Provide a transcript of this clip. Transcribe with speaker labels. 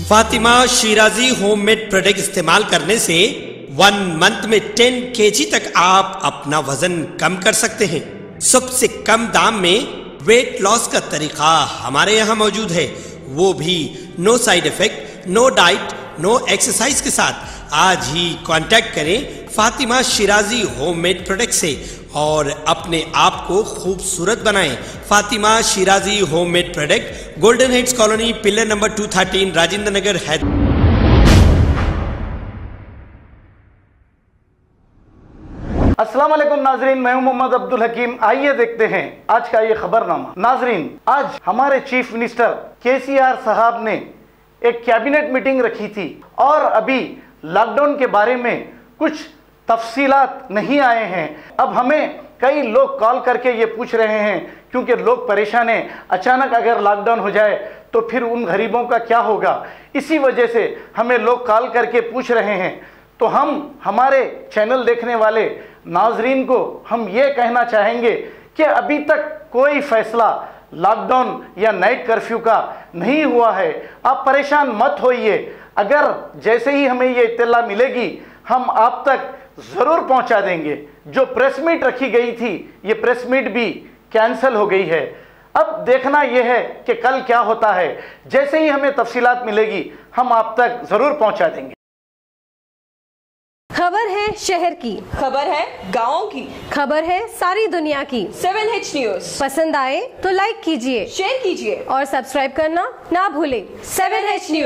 Speaker 1: Fatima Shirazi homemade product इस्तेमाल करने से 1 मंथ में 10 kg तक आप अपना वजन कम कर सकते हैं। सबसे कम दाम में वेट लॉस का तरीका हमारे यहाँ मौजूद है, वो भी no side effect, no diet, no exercise के साथ। आज ही कांटेक्ट करें फातिमा शिराजी होममेड प्रोडक्ट से और अपने आप को खूबसूरत बनाएं। Fatima Shirazi homemade product, golden heads colony, pillar number 213, Rajendra Nagar, Hyderabad.
Speaker 2: अस्सलाम वालेकुम नाजरीन, मैं हूं मोहम्मद अब्दुल हकीम। आइए देखते हैं आज का ये खबरनामा। नाजरीन, आज हमारे चीफ मिनिस्टर केसीआर साहब ने एक कैबिनेट मीटिंग रखी थी और अभी लॉकडाउन के बारे में कुछ तफसीलात नहीं आए हैं। अब हमें कई लोग कॉल करके ये पूछ रहे हैं, क्योंकि लोग परेशान हैं, अचानक अगर लॉकडाउन हो जाए तो फिर उन गरीबों का क्या होगा। इसी वजह से हमें लोग कॉल करके पूछ रहे हैं। तो हम हमारे चैनल देखने वाले नाजरीन को हम ये कहना चाहेंगे कि अभी तक कोई फैसला लॉकडाउन या नाइट कर्फ्यू का नहीं हुआ है। आप परेशान मत होइए। अगर जैसे ही हमें ये इत्तला मिलेगी हम आप तक ज़रूर पहुंचा देंगे। जो प्रेस मीट रखी गई थी, ये प्रेस मीट भी कैंसिल हो गई है। अब देखना यह है कि कल क्या होता है। जैसे ही हमें तफसीलात मिलेगी हम आप तक ज़रूर पहुंचा देंगे।
Speaker 3: खबर है शहर की,
Speaker 4: खबर है गाँव की,
Speaker 3: खबर है सारी दुनिया की।
Speaker 4: 7H न्यूज़
Speaker 3: पसंद आए तो लाइक कीजिए,
Speaker 4: शेयर कीजिए
Speaker 3: और सब्सक्राइब करना ना भूलें।
Speaker 4: 7H news.